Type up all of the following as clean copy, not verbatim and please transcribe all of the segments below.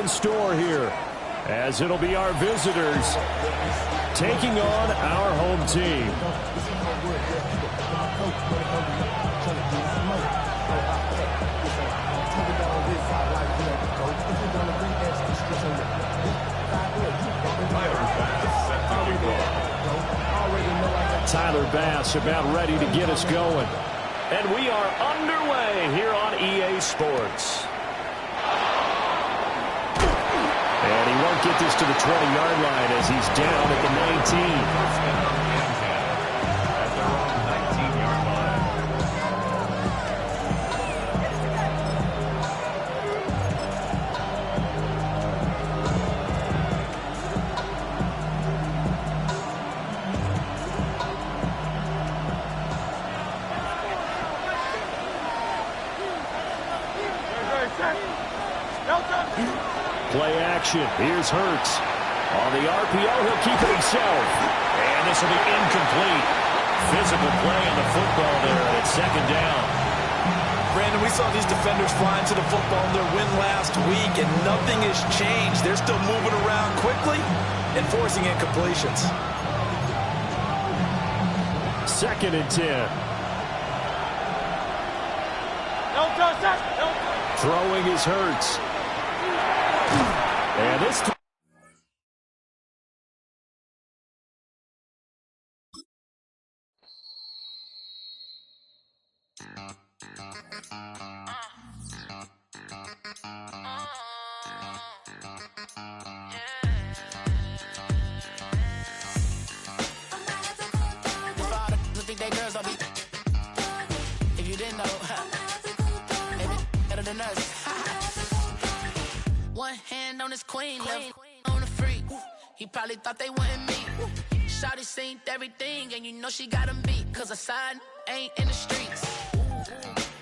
in store here, as it'll be our visitors taking on our home team. Tyler Bass about ready to get us going. And we are underway here on EA Sports. And he won't get this to the 20-yard line as he's down at the 19. Play action. Here's Hurts. On the RPO, he'll keep it himself. And this will be incomplete. Physical play on the football there, and it's second down. Brandon, we saw these defenders flying to the football in their win last week, and nothing has changed. They're still moving around quickly and forcing incompletions. Second and 10. Throwing is Hurts. And this if you didn't know, maybe better than us. One hand on his queen, left on the freak. He probably thought they wouldn't meet. Shawty seen everything, and you know she got him beat. Cause her side ain't in the streets.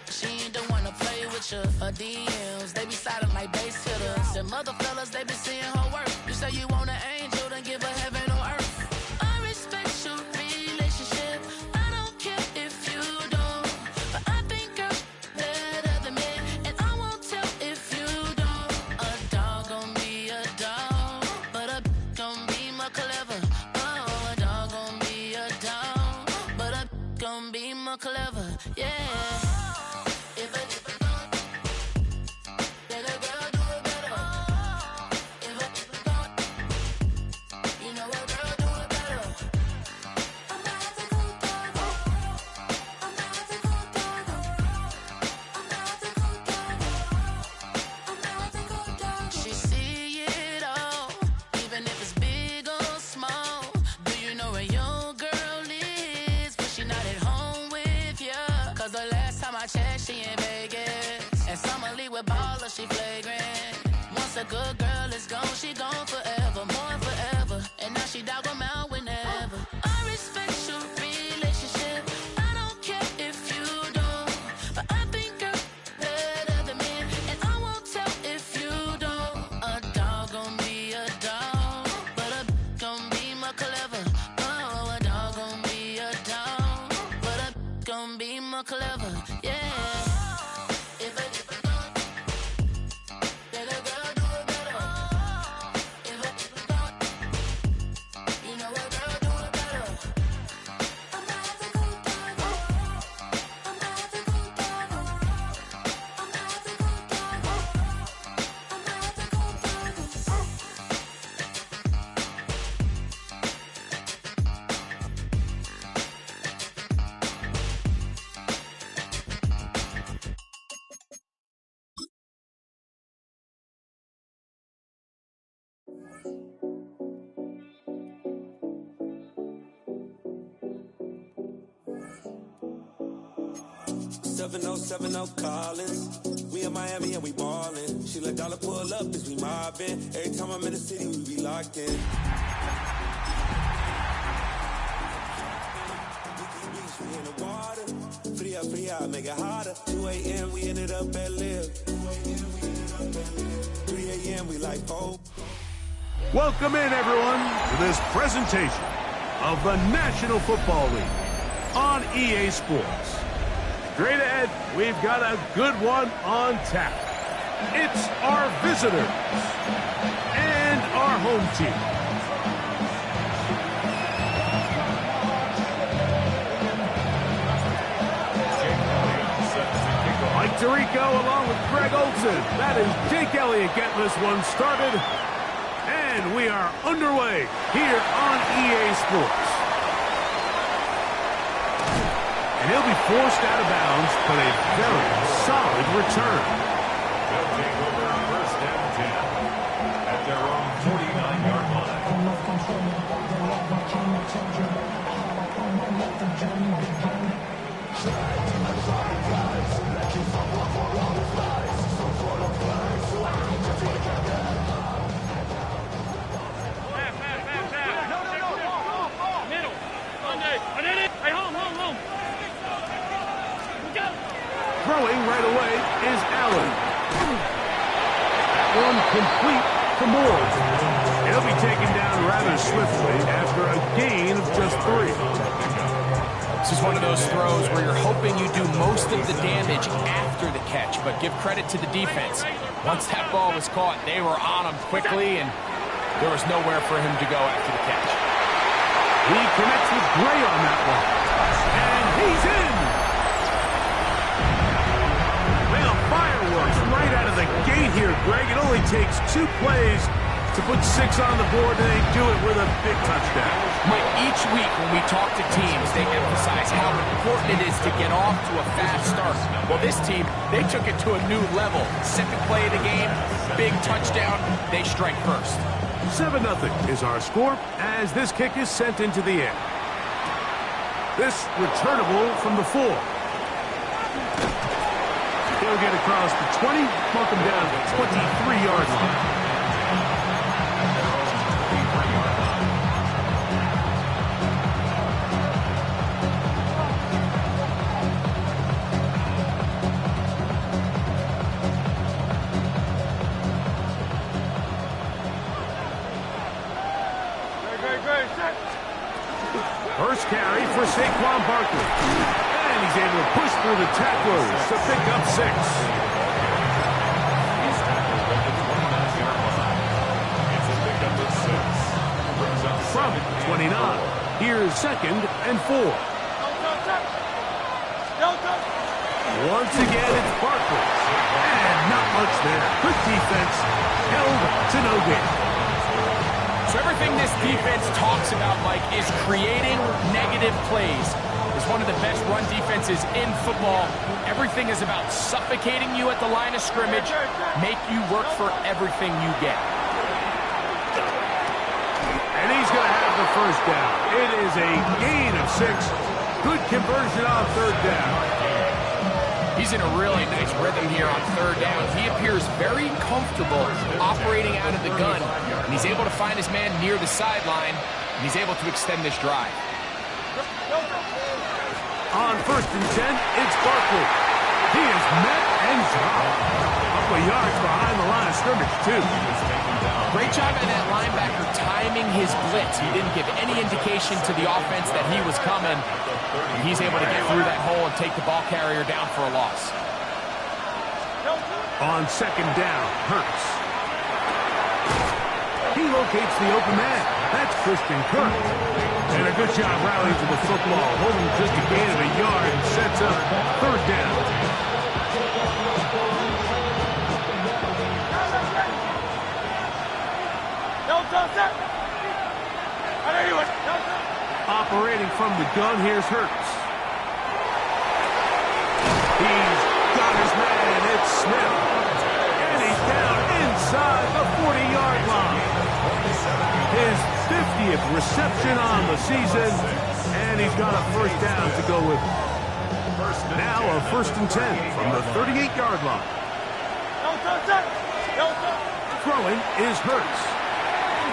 She ain't the one to play with you. Her DMs, they be silent like base hitters. And mother fellas, they be seeing her work. You say you want an angel, then give her heaven on earth. I respect your relationship. I don't care if you don't. But I think I'm better than men. And I won't tell if you don't. A dog gon' be a dog. But a gon' be more clever. Oh, a dog gon' be a dog. But a gon' be more clever. Yeah. She in Vegas, and Summer Lee with baller, she flagrant. Once a good girl is gone, she gone forever, more forever. And now she dog 'em out whenever. I respect your relationship. I don't care if you don't, but I think you're better than me, and I won't tell if you don't. A dog gon' be a dog, but a gon' be more clever. Oh, a dog gon' be a dog, but a gon' be more clever. Yeah. Collins. We in Miami and we ballin'. She let dollar pull up as we mobbin'. Every time I'm in the city, we be locked in. We in the water. Free out, make it hotter. 2 a.m. we ended up at Live. 3 a.m. we like hope. Welcome in, everyone, to this presentation of the National Football League on EA Sports. Straight ahead, we've got a good one on tap. it's our visitors and our home team. Mike Tirico along with Greg Olson. That is Jake Elliott getting this one started. And we are underway here on EA Sports. And he'll be forced out of bounds, but a very solid return. They'll take over first and 10 at their own 49-yard line. Throwing right away is Allen. That one complete to Moore. He'll be taken down rather swiftly after a gain of just 3. This is one of those throws where you're hoping you do most of the damage after the catch, but give credit to the defense. Once that ball was caught, they were on him quickly, and there was nowhere for him to go after the catch. He connects with Gray on that one. And he's in! Well, fireworks right out of the gate here, Greg. It only takes 2 plays to put 6 on the board, and they do it with a big touchdown. Mike, each week when we talk to teams, they emphasize how important it is to get off to a fast start. Well, this team, they took it to a new level. Second play of the game, big touchdown, they strike first. 7-0 is our score as this kick is sent into the air. This returnable from the 4. He'll get across the 20, mark him down to the 23-yard line. First carry for Saquon Barkley. And he's able to push through the tacklers to pick up 6. He's tackled at the 29-yard line. It's a pickup of 6. Brings up From 29. Here's 2nd and 4. Once again, it's Barkley. And not much there. Good defense. Held to no gain. So everything this defense talks about, Mike, is creating negative plays. It's one of the best run defenses in football. Everything is about suffocating you at the line of scrimmage, make you work for everything you get. And he's going to have the first down. It is a gain of 6. Good conversion on 3rd down. He's in a really nice rhythm here on 3rd down. He appears very comfortable operating out of the gun, and he's able to find his man near the sideline, and he's able to extend this drive. On 1st and 10, it's Barkley. He is met and dropped. A couple of yards behind the line of scrimmage, too. Great job by that linebacker timing his blitz. He didn't give any indication to the offense that he was coming. And he's able to get through that hole and take the ball carrier down for a loss. On 2nd down, Hurts. He locates the open man. That's Christian Kirk. And a good job rallying to the football, holding just a gain of a yard and sets up 3rd down. Operating from the gun, here's Hurts. He's got his man, it's Smith. And he's down inside the 40-yard line. His 50th reception on the season, and he's got a first down to go with it. Now a 1st and 10 from the 38-yard line. Throwing is Hurts.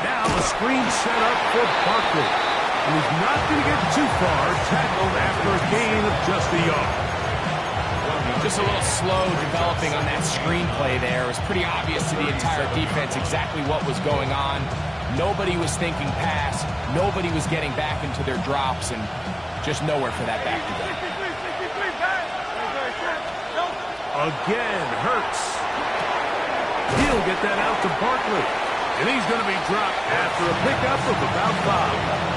Now a screen set up for Barkley. And he's not going to get too far, tackled after a gain of just a yard. Just a little slow developing on that screenplay there. It was pretty obvious to the entire defense exactly what was going on. Nobody was thinking pass. Nobody was getting back into their drops, and just nowhere for that back to go. Again, Hurts. He'll get that out to Barkley. And he's going to be dropped after a pickup of about 5.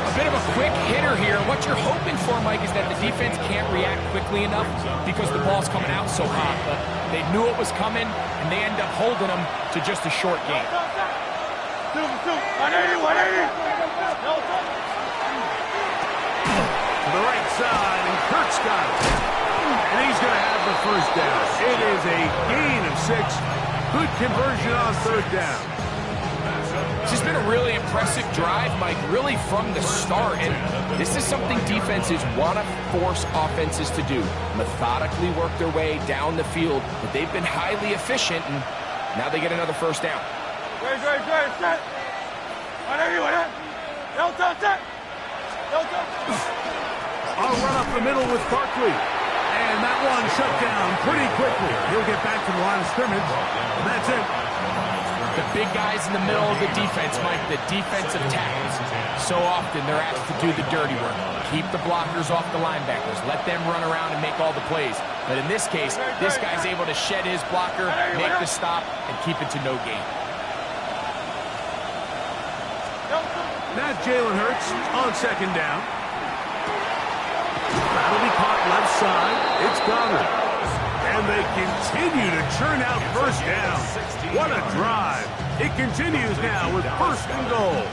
A bit of a quick hitter here. What you're hoping for, Mike, is that the defense can't react quickly enough because the ball's coming out so hot. But they knew it was coming, and they end up holding them to just a short gain. To the right side, and Kurt's got it. And he's going to have the first down. It is a gain of 6. Good conversion on third down. This has been a really impressive drive, Mike, really from the start. And this is something defenses want to force offenses to do. Methodically work their way down the field. But they've been highly efficient, and now they get another first down. I'll run up the middle with Barkley. And that one shut down pretty quickly. He'll get back to the line of scrimmage. And that's it. The big guys in the middle of the defense, Mike, the defensive tackles. So often they're asked to do the dirty work. Keep the blockers off the linebackers. Let them run around and make all the plays. But in this case, this guy's able to shed his blocker, make the stop, and keep it to no gain. Now Jalen Hurts on second down. That'll be caught left side. It's Goddard. And they continue to churn out first down. What a drive. It continues now with first and goal.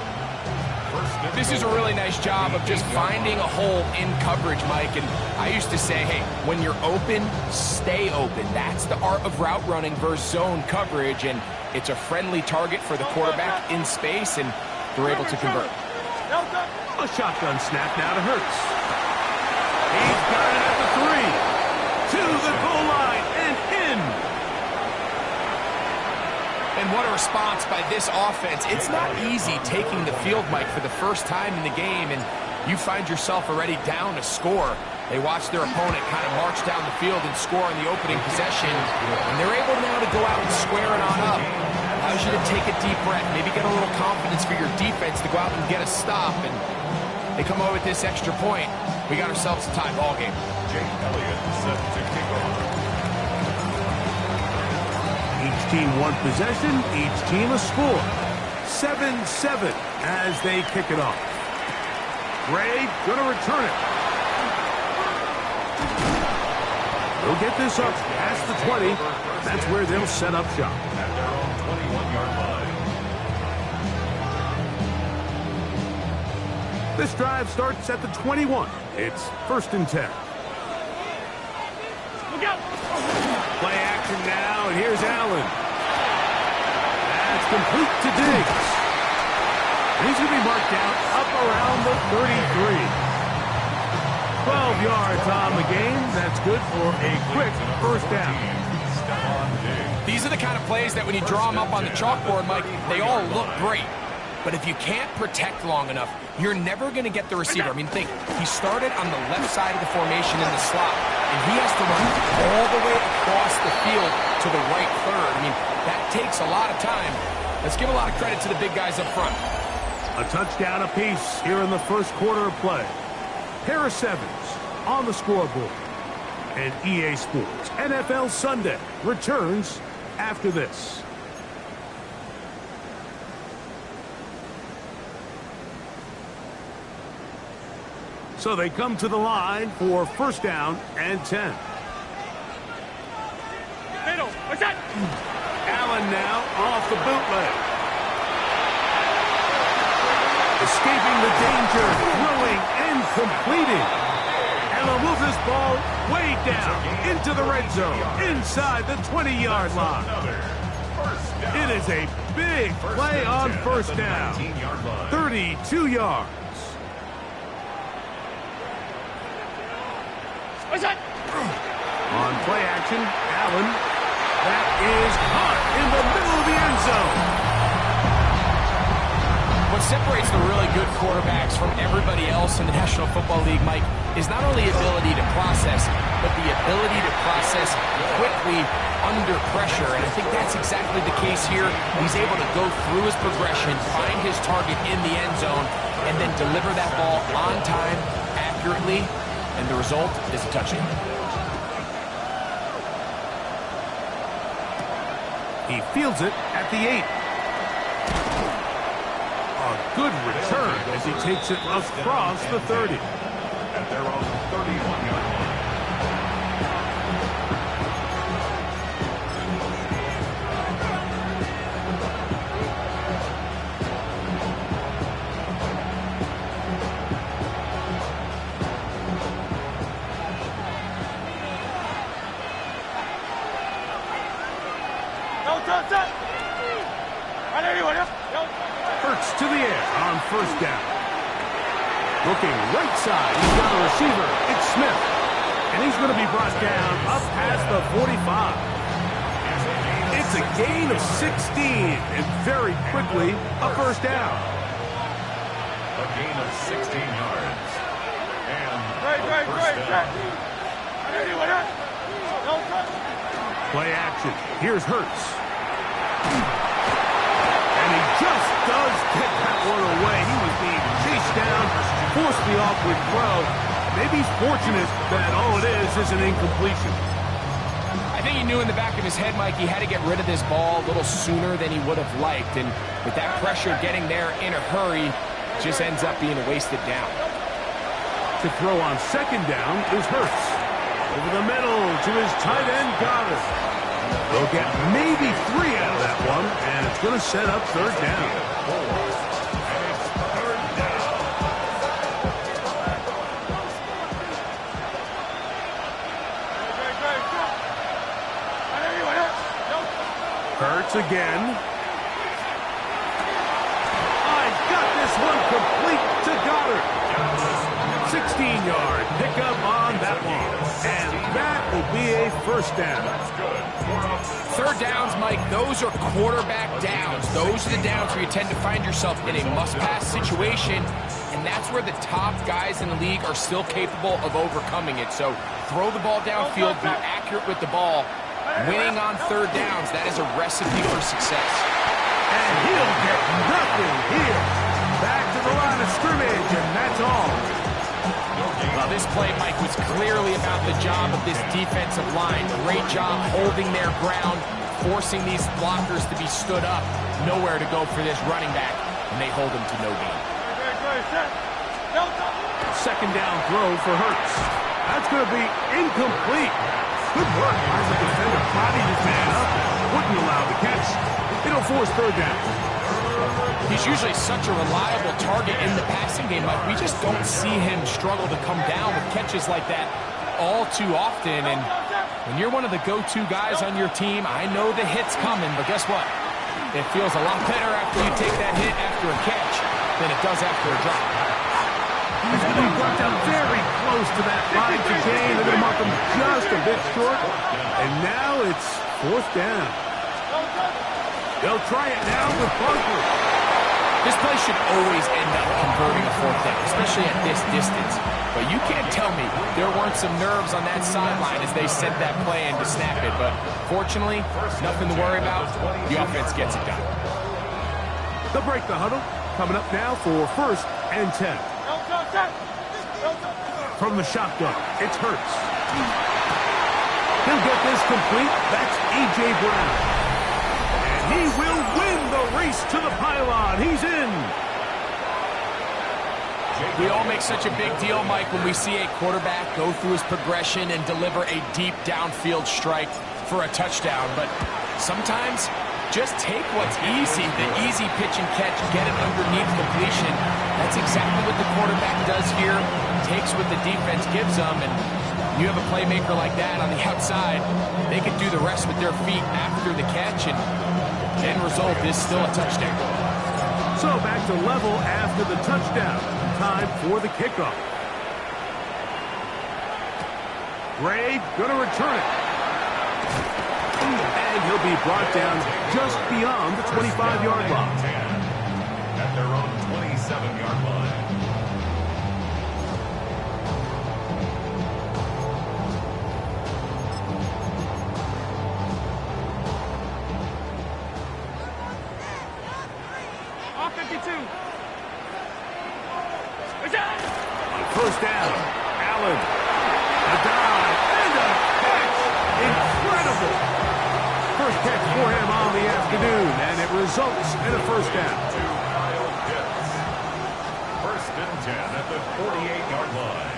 This is a really nice job of just finding a hole in coverage, Mike. And I used to say, hey, when you're open, stay open. That's the art of route running versus zone coverage. And it's a friendly target for the quarterback in space, and they're able to convert. A shotgun snap now to Hurts. He's got it at the 3. To the goal line and in. And what a response by this offense. It's not easy taking the field, Mike, for the first time in the game, and you find yourself already down a score. They watch their opponent kind of march down the field and score on the opening possession, and they're able now to go out and square it on up. Allows you to take a deep breath, maybe get a little confidence for your defense to go out and get a stop, and they come away with this extra point. We got ourselves a tie ball game. Jake Elliott set to kick off. Each team one possession, each team a score. 7-7 as they kick it off. Gray gonna return it. They'll get this up past the 20. That's where they'll set up shop. At their own 21-yard line. This drive starts at the 21. It's first and 10. Look out! Play action now, and here's Allen. That's complete to Diggs. He's going to be marked out up around the 33. 12 yards on the game. That's good for a quick first down. These are the kind of plays that when you draw them up on the chalkboard, Mike, they all look great. But if you can't protect long enough, you're never going to get the receiver. I mean, think, he started on the left side of the formation in the slot, and he has to run all the way across the field to the right third. I mean, that takes a lot of time. Let's give a lot of credit to the big guys up front. A touchdown apiece here in the first quarter of play. Harris Evans on the scoreboard. And EA Sports NFL Sunday returns after this. So they come to the line for first down and 10. Middle, what's that? Allen now off the bootleg. Escaping the danger, throwing and completing. And they'll move this ball way down into the red zone, inside the 20-yard line. It is a big play on first down. 32 yards. What's that? On play action, Allen. That is caught in the middle of the end zone. What separates the really good quarterbacks from everybody else in the National Football League, Mike, is not only ability to process, but the ability to process quickly under pressure. And I think that's exactly the case here. He's able to go through his progression, find his target in the end zone, and then deliver that ball on time, accurately, and the result is a touchdown. He fields it at the 8. A good return as he takes it across the 30. At their own 31-yard line. Hurts to the air on first down. Looking right side, he's got a receiver. It's Smith. And he's going to be brought down up past the 45. It's a gain of 16, and very quickly, a first down. A gain of 16 yards. And first down. Play action. Here's Hurts. And he just does get that one away. He was being chased down, forced the awkward throw. Maybe he's fortunate that all it is an incompletion. I think he knew in the back of his head, Mike, he had to get rid of this ball a little sooner than he would have liked. And with that pressure getting there in a hurry, just ends up being a wasted down. To throw on second down is Hurts. Over the middle to his tight end, Goddard. They'll get maybe 3 out of that one, and it's going to set up third down. Hurts again. I've got this one complete to Goddard. 16-yard pickup on that one. And that will be a first down. Third downs, Mike, those are quarterback downs. Those are the downs where you tend to find yourself in a must-pass situation, and that's where the top guys in the league are still capable of overcoming it. So throw the ball downfield, be accurate with the ball. Winning on third downs, that is a recipe for success. And he'll get nothing here. Back to the line of scrimmage, and that's all. Well, this play, Mike, was clearly about the job of this defensive line. Great job holding their ground, forcing these blockers to be stood up. Nowhere to go for this running back, and they hold him to no gain. Second down throw for Hurts. That's going to be incomplete. Good work by the defender. Bodied his man up. Wouldn't allow the catch. It'll force third down. He's usually such a reliable target in the passing game, but we just don't see him struggle to come down with catches like that all too often. And when you're one of the go-to guys on your team, I know the hit's coming, but guess what? It feels a lot better after you take that hit after a catch than it does after a drop. He's going to be brought down very close to that line to gain. They're going to mark him just a bit short. And now it's fourth down. They'll try it now with Barkley. This play should always end up converting a fourth down, especially at this distance. But you can't tell me there weren't some nerves on that sideline as they set that play in to snap it. But fortunately, nothing to worry about. The offense gets it done. They'll break the huddle. Coming up now for first and 10. From the shotgun, it's Hurts. He'll get this complete. That's A.J. Brown. And he will win the race to the pylon. He's in. We all make such a big deal, Mike, when we see a quarterback go through his progression and deliver a deep downfield strike for a touchdown. But sometimes, just take what's easy, the easy pitch and catch, get it underneath completion. That's exactly what the quarterback does here. Takes what the defense gives them, and you have a playmaker like that on the outside, they can do the rest with their feet after the catch, and end result is still a touchdown. So back to level after the touchdown. Time for the kickoff. Gray gonna return it. And he'll be brought down just beyond the 25-yard line. At their own 27-yard line. First down, Allen, a dive, and a catch. Incredible. first catch for him on the afternoon, and it results in a first down. First and 10 at the 48-yard line.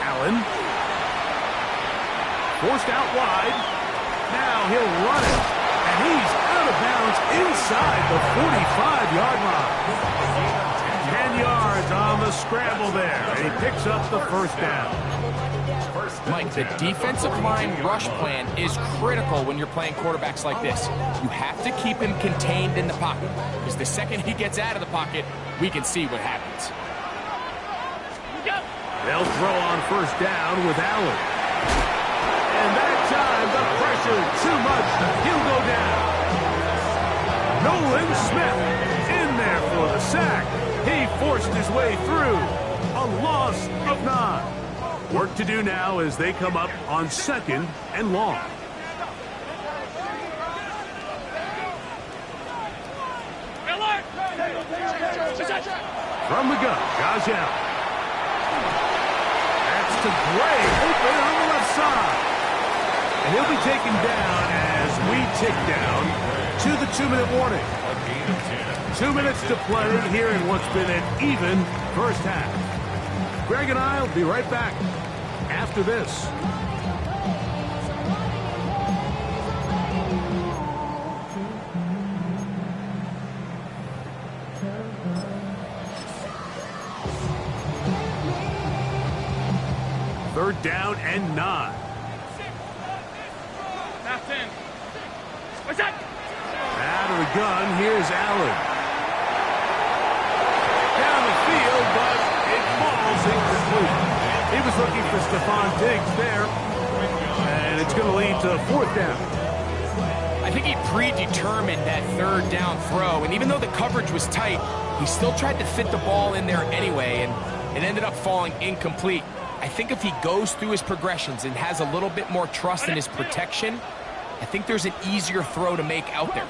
Allen. Forced out wide. Now he'll run it. And he's out of bounds inside the 45-yard line. 10 yards on the scramble there. And he picks up the first down. Mike, the defensive line rush plan is critical when you're playing quarterbacks like this. You have to keep him contained in the pocket, because the second he gets out of the pocket, we can see what happens. They'll throw on first down with Allen. And that time, the pressure too much. He'll go down. Nolan Smith in there for the sack. He forced his way through. A loss of 9. Work to do now as they come up on second and long. From the gun, Gajel. That's to Gray, open on the left side. And he'll be taken down as we tick down to the 2-minute warning. 2 minutes to play here in what's been an even first half. Greg and I will be right back after this. Third down and 9. That's in. What's that? Out of the gun, here's Allen. Down the field, but it falls incomplete. He was looking for Stephon Diggs there, and it's going to lead to fourth down. I think he predetermined that third down throw, and even though the coverage was tight, he still tried to fit the ball in there anyway, and it ended up falling incomplete. I think if he goes through his progressions and has a little bit more trust in his protection, I think there's an easier throw to make out there.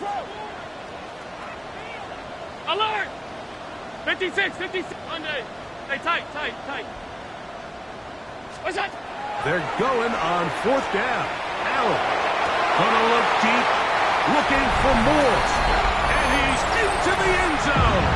Alert! 56, 56. Monday. Hey, tight. What's that? They're going on fourth down. Allen gonna look deep, looking for more. And he's into the end zone.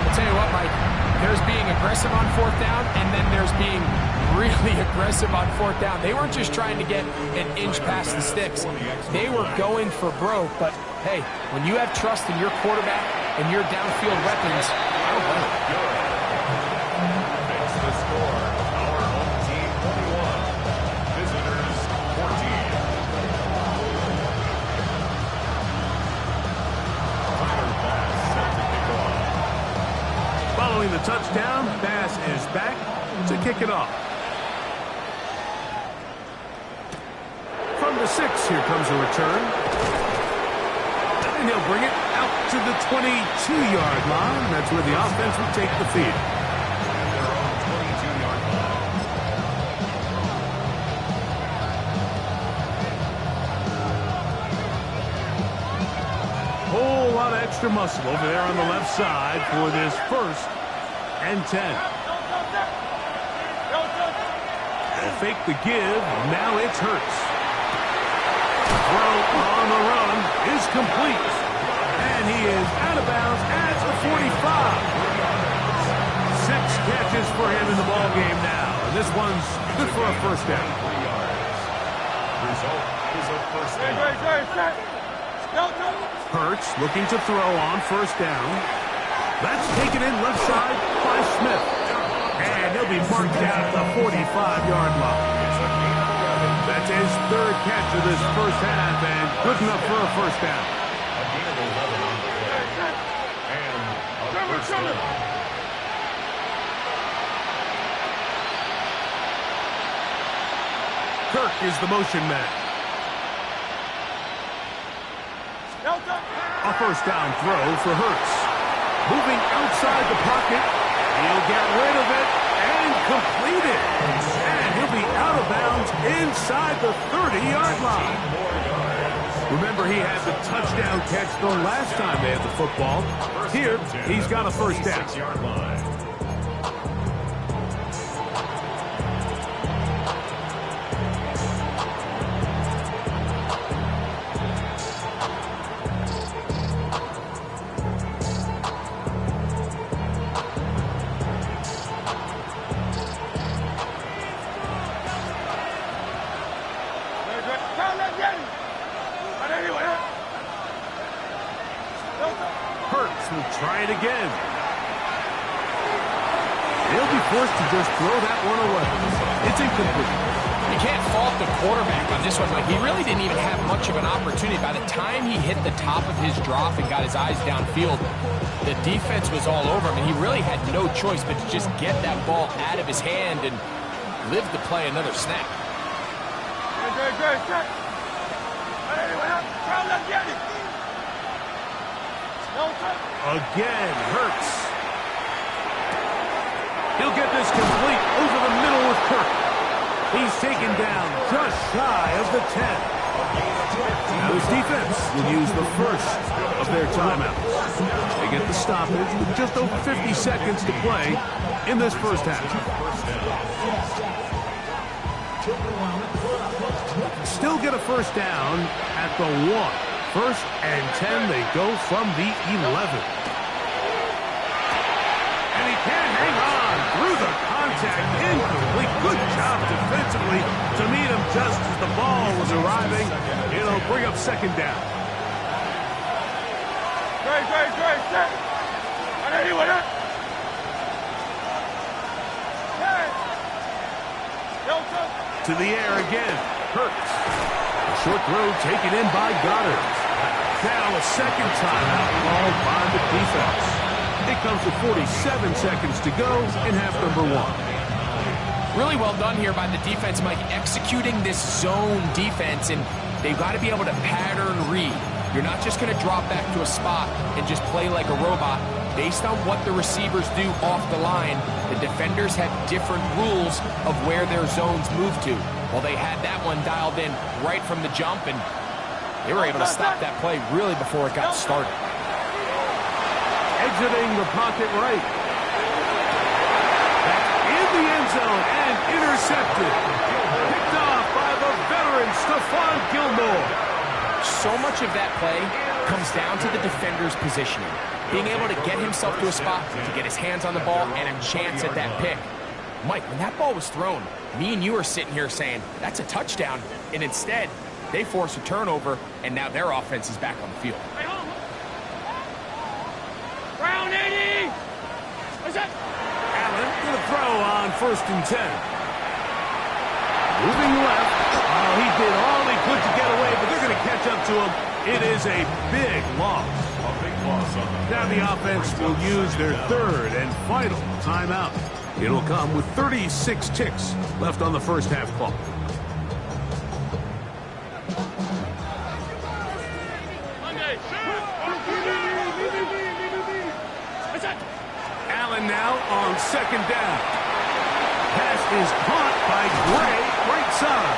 I'll tell you what, Mike, there's being aggressive on fourth down, and then there's being really aggressive on fourth down. They weren't just trying to get an inch past the sticks. They were going for broke, but hey, when you have trust in your quarterback and your downfield weapons, I don't blame it. Makes the score. Our home team 21. Visitors 14. Tyler Bass set to kick off. Following the touchdown, Bass is back to kick it off. From the 6, here comes a return. And he'll bring it out to the 22-yard line. That's where the offense will take the field. Their own 22-yard line. Whole lot of extra muscle over there on the left side for this first and 10. They'll fake the give. Now it's Hurts. Throw on the run is complete. And he is out of bounds at the 45. 6 catches for him in the ballgame now. And this one's good for a first down. Result is a first down. Hurts looking to throw on first down. That's taken in left side by Smith. And he'll be marked down at the 45-yard line. That's his third catch of this first half, and good enough for a first down. A gain of 11 on the play. And a first down. Kirk is the motion man. A first down throw for Hurts. Moving outside the pocket. He'll get rid of it and complete it. And he'll be out of bounds inside the 30-yard line. Remember, he had the touchdown catch the last time they had the football. Here, he's got a first down. 6-yard line. will try it again. They'll be forced to just throw that one away. It's incomplete. You can't fault the quarterback on this one, Mike. He really didn't even have much of an opportunity. By the time he hit the top of his drop and got his eyes downfield, the defense was all over him, and he really had no choice but to just get that ball out of his hand and live to play another snap. Again, Hurts. He'll get this complete over the middle with Kirk. He's taken down just shy of the 10. Now his defense will use the first of their timeouts. They get the stoppage with just over 50 seconds to play in this first half. Still get a first down at the 1. First and 10, they go from the 11. And he can't hang on through the contact. Incomplete. Good job defensively to meet him just as the ball was arriving. It'll bring up second down. To the air again. Hurts. A short throw taken in by Goddard. Now a second timeout called by the defense. It comes with 47 seconds to go in half number 1. Really well done here by the defense, Mike, executing this zone defense, and they've got to be able to pattern read. You're not just going to drop back to a spot and just play like a robot. Based on what the receivers do off the line, the defenders have different rules of where their zones move to. Well, they had that one dialed in right from the jump, and they were able to stop that play really before it got started. Exiting the pocket right. That's in the end zone and intercepted. Picked off by the veteran Stephon Gilmore. So much of that play comes down to the defender's positioning. Being able to get himself to a spot, to get his hands on the ball, and a chance at that pick. Mike, when that ball was thrown, me and you are sitting here saying, that's a touchdown. And instead, they force a turnover, and now their offense is back on the field. Brown 80! What's that? Allen with a throw on first and 10. Moving left. Oh, he did all he could to get away, but they're going to catch up to him. It is a big loss. Now the offense will use their third and final timeout. It'll come with 36 ticks left on the first half clock. Allen now on second down. Pass is caught by Gray, right side.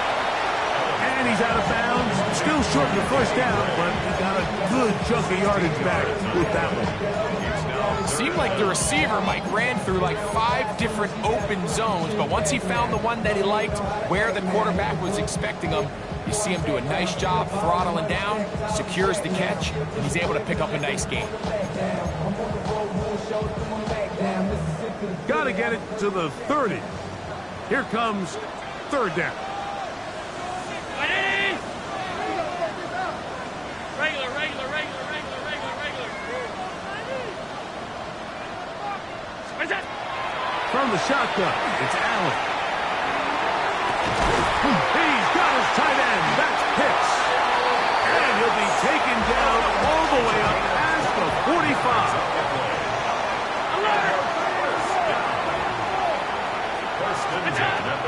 And he's out of bounds. Still short of the first down, but he got a good chunk of yardage back with that one. It seemed like the receiver, Mike, ran through like 5 different open zones, but once he found the one that he liked, where the quarterback was expecting him, you see him do a nice job throttling down, secures the catch, and he's able to pick up a nice gain. Got to get it to the 30. Here comes third down. From the shotgun, it's Allen. He's got his tight end. That's Pitts. And he'll be taken down all the way up past the 45.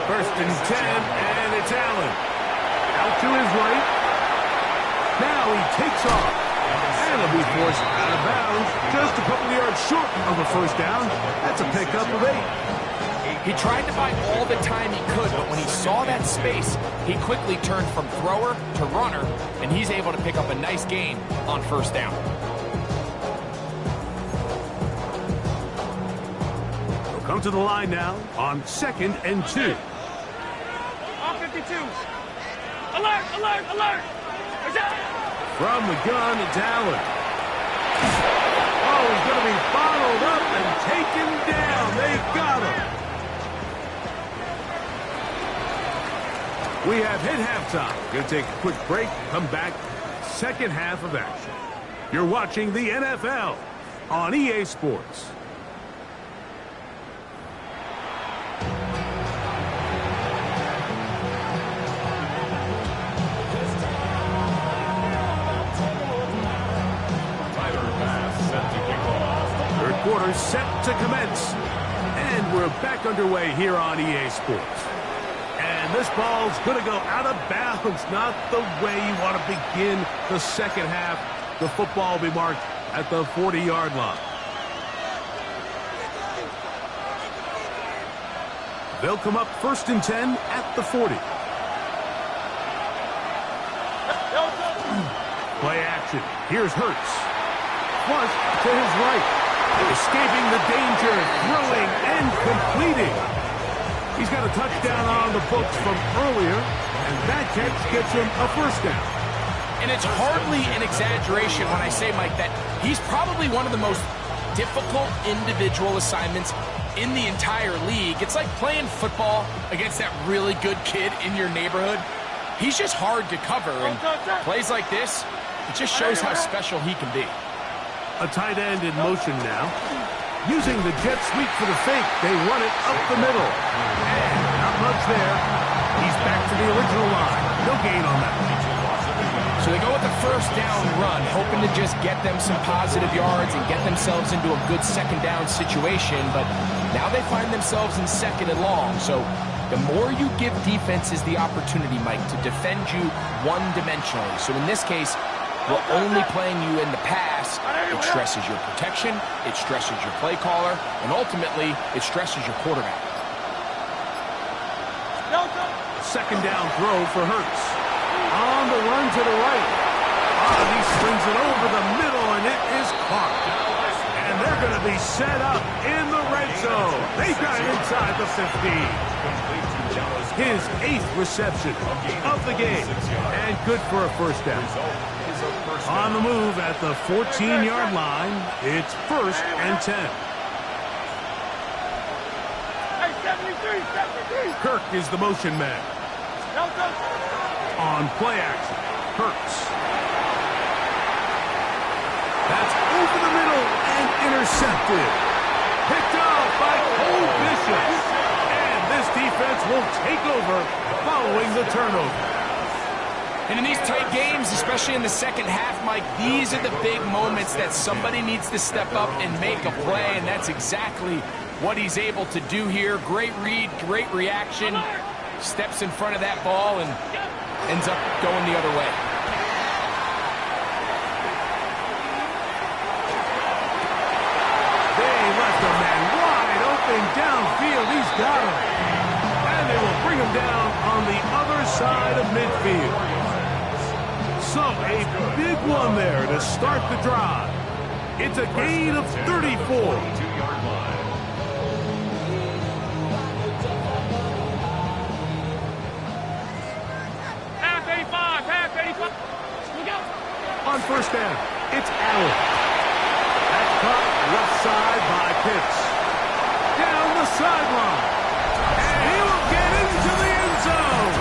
First and 10, and it's Allen. Out to his right. Now he takes off. And he'll be forced out of bounds just a couple of yards short of a first down. That's a pickup of 8. He tried to buy all the time he could, but when he saw that space, he quickly turned from thrower to runner, and he's able to pick up a nice gain on first down. They'll come to the line now on second and 2. All 52s. Alert, alert, alert. What's that? From the gun, it's Allen. Oh, he's going to be bottled up and taken down. They got him. We have hit halftime. Going to take a quick break, come back, second half of action. You're watching the NFL on EA Sports. Third quarter set to commence. And we're back underway here on EA Sports. And this ball's going to go out of bounds. Not the way you want to begin the second half. The football will be marked at the 40-yard line. They'll come up 1st and 10 at the 40. Play action. Here's Hurts. Flush to his right. Escaping the danger, throwing and completing. He's got a touchdown on the books from earlier, and that catch gets him a first down. And it's hardly an exaggeration when I say, Mike, that he's probably one of the most difficult individual assignments in the entire league. It's like playing football against that really good kid in your neighborhood. He's just hard to cover, and plays like this, it just shows how special he can be. A tight end in motion now. Using the jet sweep for the fake, they run it up the middle. And not much there. He's back to the original line. No gain on that. So they go with the first down run, hoping to just get them some positive yards and get themselves into a good second down situation. But now they find themselves in 2nd and long. So the more you give defenses the opportunity, Mike, to defend you one-dimensionally. So in this case, we're only playing you in the pass. It stresses your protection, it stresses your play caller, and ultimately, it stresses your quarterback. Second down throw for Hurts. On the run to the right. He slings it over the middle, and it is caught. And they're going to be set up in the red zone. They've got it inside the 15. His 8th reception of the game, and good for a first down. On the move at the 14-yard line, it's 1st and 10. Hey, 73. Kirk is the motion man. On play action, Hurts. That's over the middle and intercepted. Picked off by Cole Bishop. And this defense will take over following the turnover. And in these tight games, especially in the second half, Mike, these are the big moments that somebody needs to step up and make a play, and that's exactly what he's able to do here. Great read, great reaction, steps in front of that ball and ends up going the other way. They left a man wide open downfield. He's got him. And they will bring him down on the other side of midfield. So a big one there to start the drive. It's a gain of 34. 2-yard line. Half 85. Look out. On first down, it's Allen. That's caught left side by Pitts. Down the sideline. And he will get into the end zone.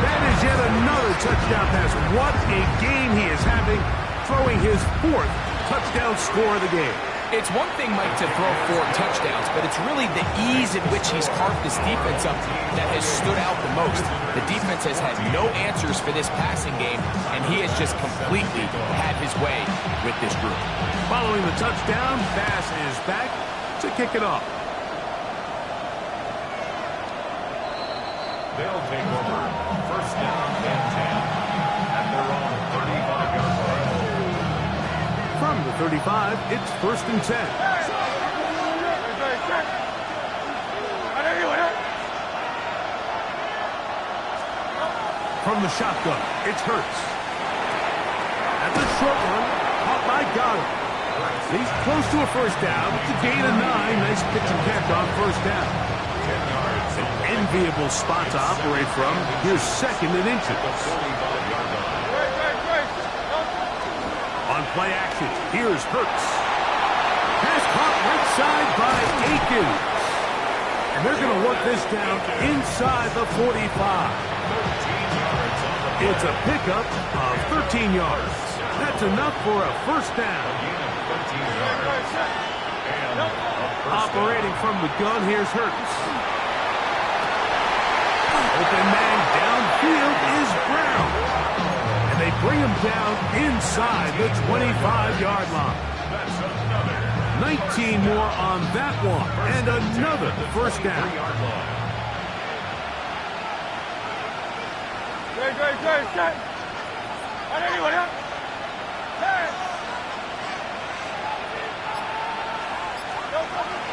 That is yet another touchdown pass. What a game he is having, throwing his 4th touchdown score of the game. It's one thing, Mike, to throw 4 touchdowns, but it's really the ease in which he's carved this defense up that has stood out the most. The defense has had no answers for this passing game, and he has just completely had his way with this group. Following the touchdown, Bass is back to kick it off. They'll take over 1st down and 10 at their own 35-yard line. From the 35, it's 1st and 10. From the shotgun, it's Hurts. At the short one, caught by Goddard. He's close to a first down. It's a gain of 9. Nice pitch and catch on first down. 10 yards. An enviable spot to operate from. Here's 2nd and inches. 45-yard line. On play action, here's Hurts. Pass caught right side by Aikens. And they're going to work this down inside the 45. It's a pickup of 13 yards. That's That's enough for a first down. Operating from the gun, here's Hurts. Open man downfield is Brown. And they bring him down inside the 25-yard line. 19 more on that one, and another first down. Good. Anyone up?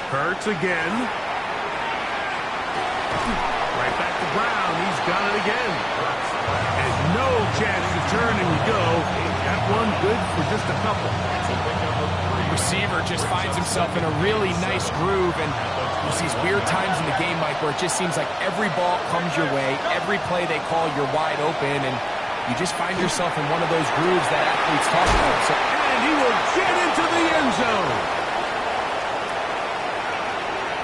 Hurts again. Right back to Brown. He's got it again. And no chance to turn and go. That one good for just a couple. Receiver just finds himself in a really nice groove, and there's these weird times in the game, Mike, where it just seems like every ball comes your way, every play they call, you're wide open, and you just find yourself in one of those grooves that athletes talk about. So, and he will get into the end zone.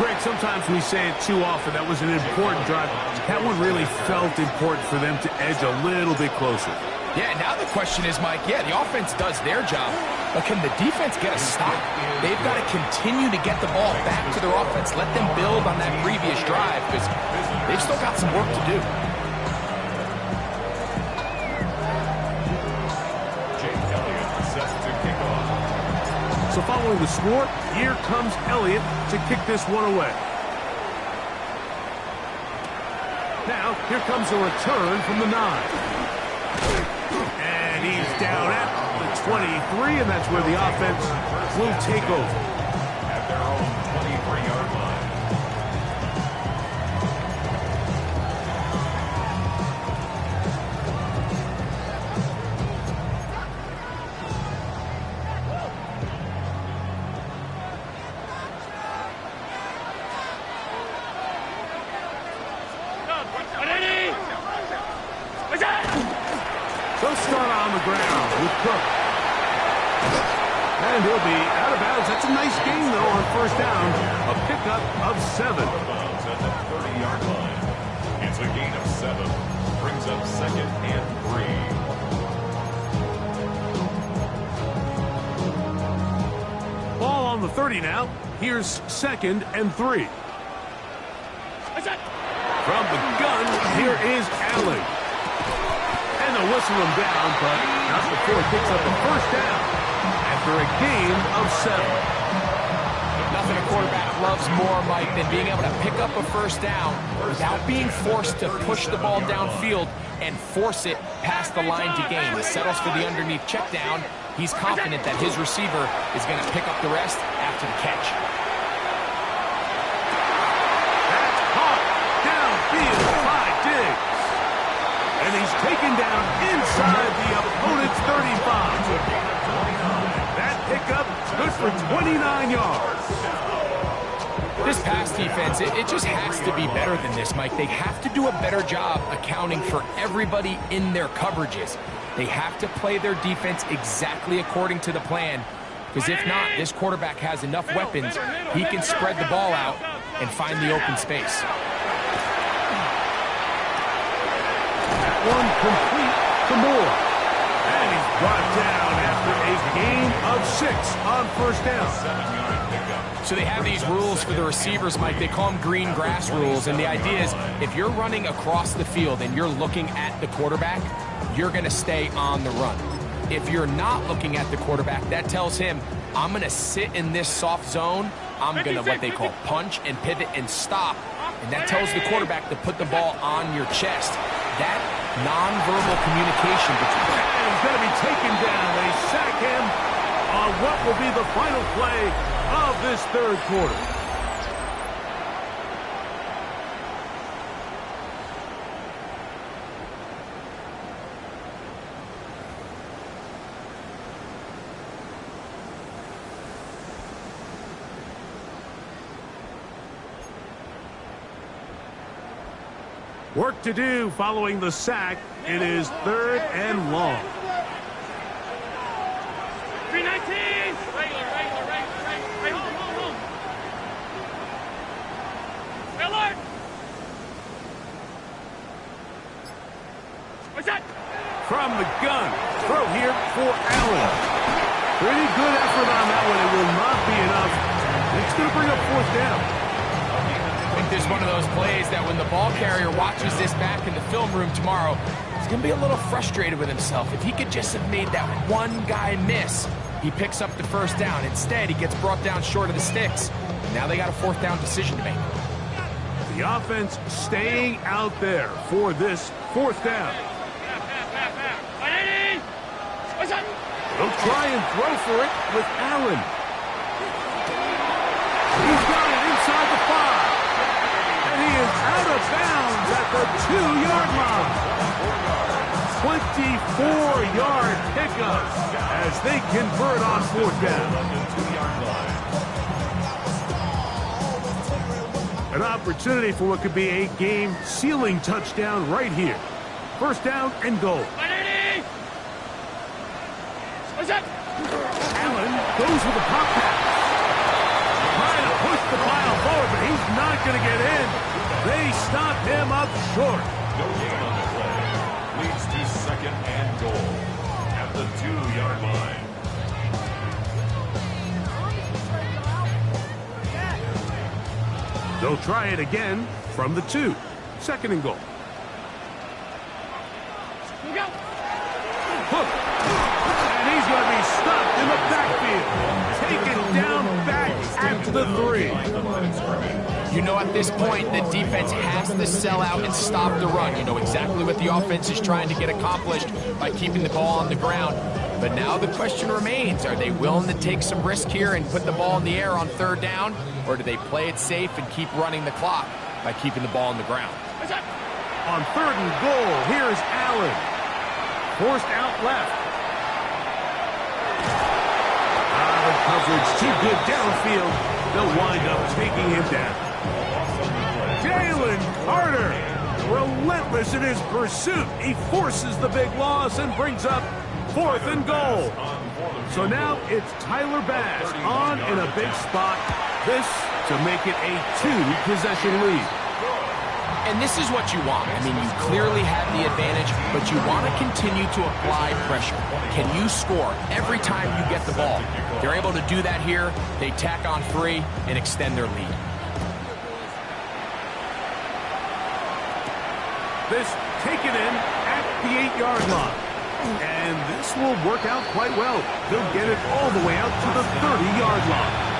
Greg, sometimes we say it too often. That was an important drive. That one really felt important for them to edge a little bit closer. Yeah, now the question is, Mike, the offense does their job, but can the defense get a stop? They've got to continue to get the ball back to their offense. Let them build on that previous drive, because they've still got some work to do. So following the score, here comes Elliott to kick this one away. Now, here comes a return from the 9. And he's down at the 23, and that's where the offense will take over. At their own 23-yard line. They'll start on the ground with Cook. And he'll be out of bounds. That's a nice gain, though, on first down. A pickup of 7. At the 30-yard line. It's a gain of 7. Brings up 2nd and 3. Ball on the 30 now. Here's 2nd and 3. From the gun, here is Allen. And they'll whistle him down, but not before he picks up a first down after a gain of 7. Nothing a quarterback loves more, Mike, than being able to pick up a first down without being forced to push the ball downfield and force it past the line to gain. He settles for the underneath check down. He's confident that his receiver is going to pick up the rest after the catch. That's caught downfield by Diggs. And he's taken down inside the opponent's 35. That pickup good for 29 yards. This pass defense, it just has to be better than this, Mike. They have to do a better job accounting for everybody in their coverages. They have to play their defense exactly according to the plan, because if not, this quarterback has enough weapons. He can spread the ball out and find the open space. That one complete to Moore. And he's brought down after a gain of 6 on first down. So they have these rules for the receivers, Mike. They call them green grass rules. And the idea is if you're running across the field and you're looking at the quarterback, you're going to stay on the run. If you're not looking at the quarterback, that tells him, I'm going to sit in this soft zone. I'm going to what they call punch and pivot and stop. And that tells the quarterback to put the ball on your chest. That nonverbal communication between... And he's going to be taken down. They sack him on what will be the final play of this third quarter. Work to do following the sack. It is 3rd and long. 319! Regular. Hold. Alert! What's that? from the gun. Throw here for Allen. Pretty good effort on that one. It will not be enough. It's going to bring up fourth down. I think there's one of those plays that when the ball carrier watches this back in the film room tomorrow, he's going to be a little frustrated with himself. If he could just have made that one guy miss, he picks up the first down. Instead, he gets brought down short of the sticks. Now they got a fourth down decision to make. The offense staying out there for this fourth down. They'll try and throw for it with Allen. He's got it inside the 5. And he is out of bounds at the 2-yard line. 24-yard pickup as they convert on fourth down. An opportunity for what could be a game-sealing touchdown right here. First down and goal. Allen goes with a pop pass. Trying to push the pile forward, but he's not going to get in. They stop him up short. No gain on the play. Leads to second and goal at the 2-yard line. They'll try it again from the 2. Second and goal. Hook. And he's going to be stopped in the backfield. Taken down back at the 3. You know at this point the defense has to sell out and stop the run. You know exactly what the offense is trying to get accomplished by keeping the ball on the ground. But now the question remains, are they willing to take some risk here and put the ball in the air on third down? Or do they play it safe and keep running the clock by keeping the ball on the ground? On third and goal, here's Allen. Forced out left. The coverage too good downfield. They'll wind up taking him down. Jalen Carter, relentless in his pursuit. He forces the big loss and brings up fourth and goal. So now it's Tyler Bass on in a big spot. This to make it a 2-possession lead. And this is what you want. I mean, you clearly have the advantage, but you want to continue to apply pressure. Can you score every time you get the ball? They're able to do that here. They tack on 3 and extend their lead. This taken in at the 8-yard line. And this will work out quite well. They'll get it all the way out to the 30-yard line.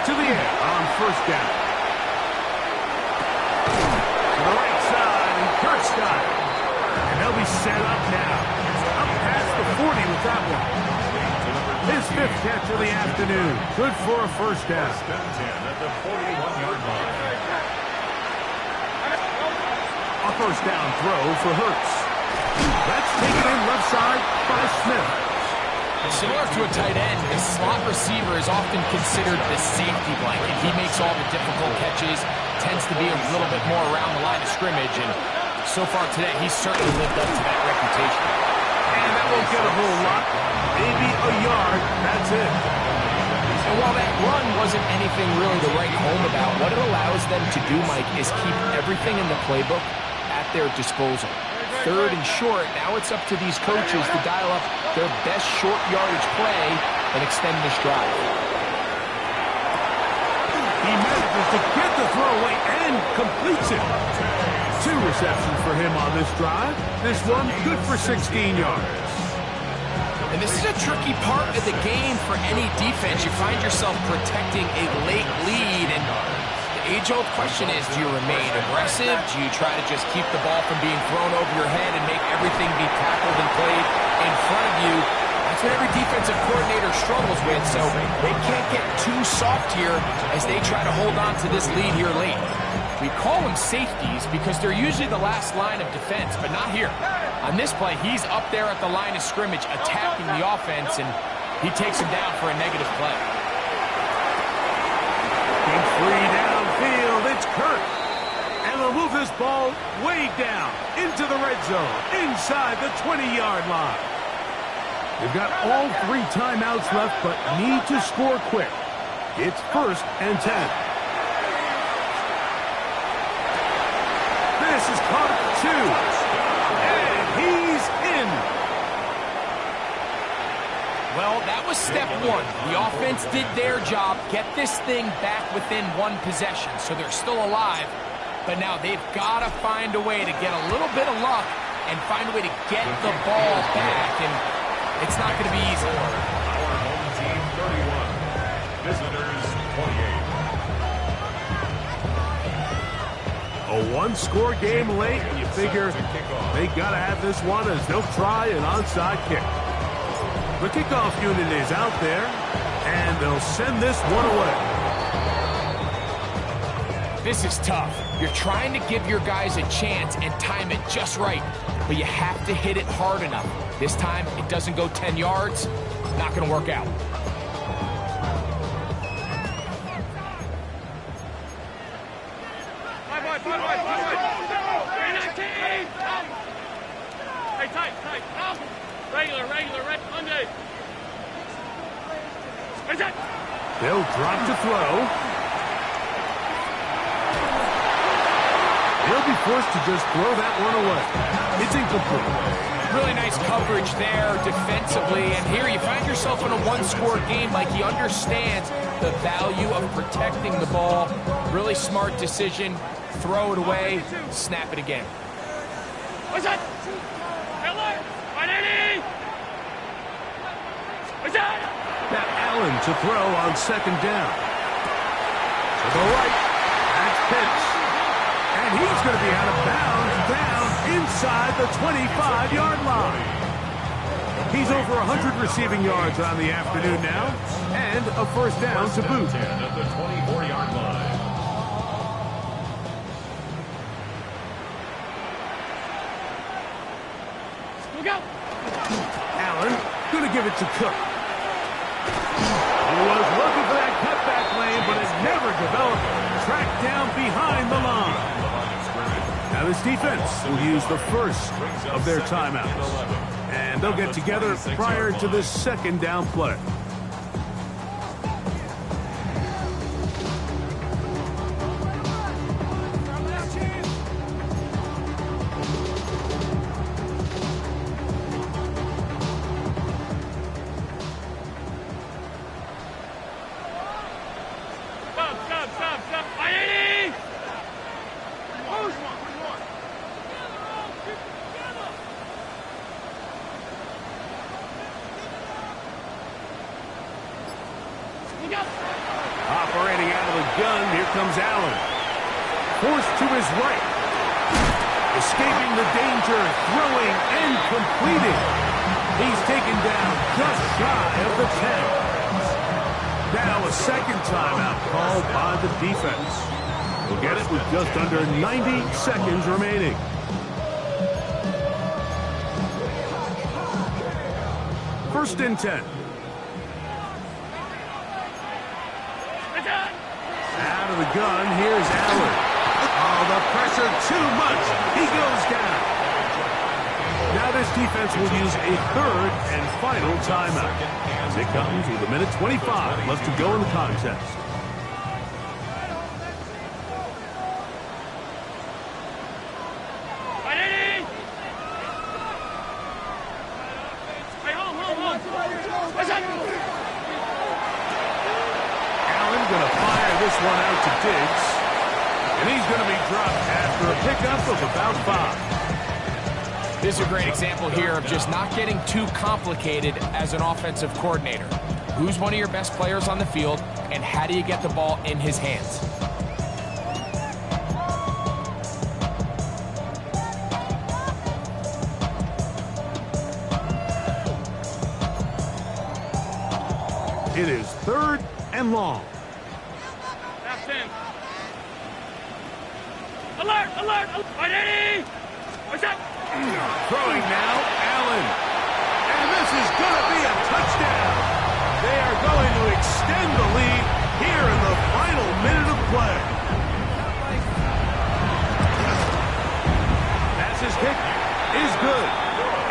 To the air on first down. To the right side, and Kurt's got it. And they'll be set up now. Up past the 40 with that one. His 5th catch of the afternoon. Good for a first down. At the 41-yard line. A first down throw for Hurts. That's taken in left side by Smith. Similar to a tight end, a slot receiver is often considered the safety blanket. He makes all the difficult catches, tends to be a little bit more around the line of scrimmage, and so far today, he's certainly lived up to that reputation. And that won't get a whole lot. Maybe a yard, that's it. And while that run wasn't anything really to write home about, what it allows them to do, Mike, is keep everything in the playbook at their disposal. Third and short, now it's up to these coaches to dial up their best short yardage play and extend this drive. He manages to get the throw away and completes it. 2 receptions for him on this drive. This one good for 16 yards. And this is a tricky part of the game for any defense. You find yourself protecting a late lead, and the age-old question is, do you remain aggressive? Do you try to just keep the ball from being thrown over your head and make everything be tackled and played in front of you? That's what every defensive coordinator struggles with, so they can't get too soft here as they try to hold on to this lead here late. We call them safeties because they're usually the last line of defense, but not here. On this play, he's up there at the line of scrimmage attacking the offense, and he takes him down for a negative play. Being free downfield, it's Kurt. And they'll move this ball way down into the red zone, inside the 20-yard line. They've got all 3 timeouts left, but need to score quick. It's 1st and 10. This is caught at the 2. And he's in. Well, that was step 1. The offense did their job, get this thing back within 1 possession, so they're still alive. But now they've got to find a way to get a little bit of luck and find a way to get the ball back, and it's not going to be easy. Our home team 31, visitors 28. A 1-score game late, and you figure they got to have this one as they'll try an onside kick. The kickoff unit is out there, and they'll send this one away. This is tough. You're trying to give your guys a chance and time it just right, but you have to hit it hard enough. This time, it doesn't go 10 yards. Not going to work out. Hey, tight. Regular, Monday. They'll drop to throw. He'll be forced to just throw that one away. It's incomplete. Really nice coverage there defensively, and here you find yourself in a 1-score game. Like, he understands the value of protecting the ball. Really smart decision. Throw it away, snap it again. What's that? Miller! 180! What's that? Now Allen to throw on 2nd down. To the right. That's Pitts. And he's going to be out of bounds down inside the 25-yard line. He's over 100 receiving yards on the afternoon now, and a 1st down to boot. 10 at the 24-yard line. Look out! Allen going to give it to Cook. He was looking for that cutback lane, but it never developed. Tracked down behind the line. Now this defense will use the first of their timeouts. And they'll get together prior to this 2nd down play. Stop. 180! Operating out of the gun, here comes Allen. Forced to his right. Escaping the danger, throwing and completing. He's taken down just shy of the 10. Now a 2nd timeout called by the defense. We'll get it with just under 90 seconds remaining. First and 10. Out of the gun, here's Allen. Oh, the pressure too much. He goes down. Now this defense will use a 3rd and final timeout. As it comes with 1:25 left to go in the contest. Allen going to fire this one out to Diggs. And he's going to be dropped after a pickup of about 5. This is a great example here of just not getting too complicated as an offensive coordinator. Who's one of your best players on the field, and how do you get the ball in his hands? It is 3rd and long. That's in. Alert! 180! What's that? Throwing now, Allen. And this is going to be a touchdown. They are going to extend the lead here in the final minute of play. That's his kick is good.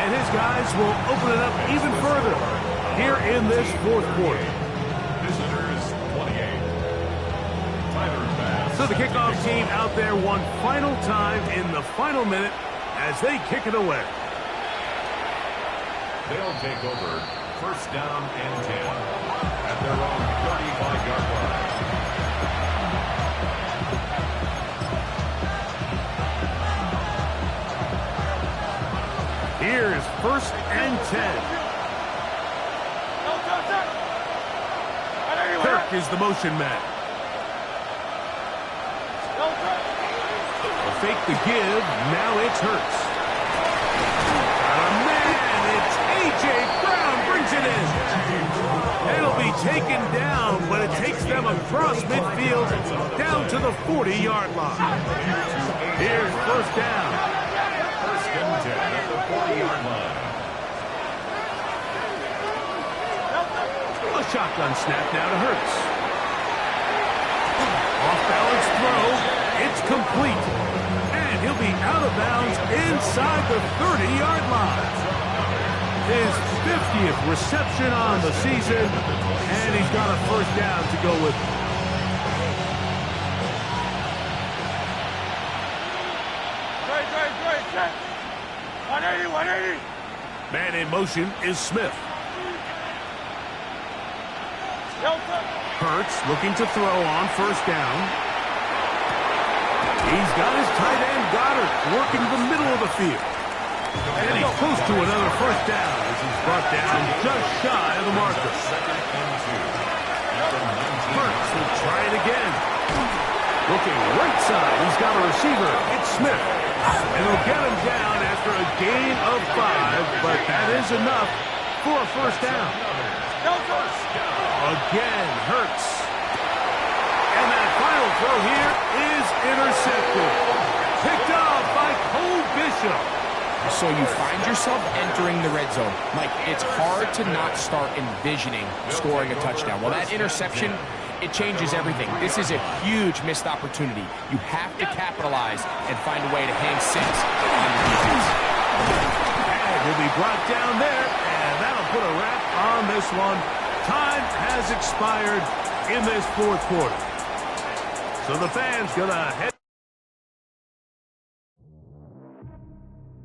And his guys will open it up even further here in this fourth quarter. Visitors 28. Tyler Bass. So the kickoff team out there one final time in the final minute as they kick it away. They'll take over first down and 10 at their own 35-yard line. Here's first and 10. Kirk is the motion man. They'll fake the give. Now it's Hurts. Got a man. It's A.J. Brown brings it in. It'll be taken down, but it takes them across midfield down to the 40-yard line. Here's first down. First and 10 at the 40-yard line. A shotgun snap now to Hurts. Off-balance throw. It's complete. And he'll be out of bounds inside the 30-yard line. His 50th reception on the season, and he's got a first down to go with it. Great. 180. Man in motion is Smith. Hurts looking to throw on first down. He's got his tight end Goddard working the middle of the field. And he's close to another first down as he's brought down just shy of the marker. Hurts will try it again. Looking right side, he's got a receiver. It's Smith. And he'll get him down after a gain of 5, but that is enough for a first down. Again, Hurts. And that final throw here is intercepted. Picked up by Cole Bishop. So you find yourself entering the red zone. Mike, it's hard to not start envisioning scoring a touchdown. Well, that interception, it changes everything. This is a huge missed opportunity. You have to capitalize and find a way to hang 6 on the defense. And he'll be brought down there, and that'll put a wrap on this one. Time has expired in this fourth quarter. So the fans gonna head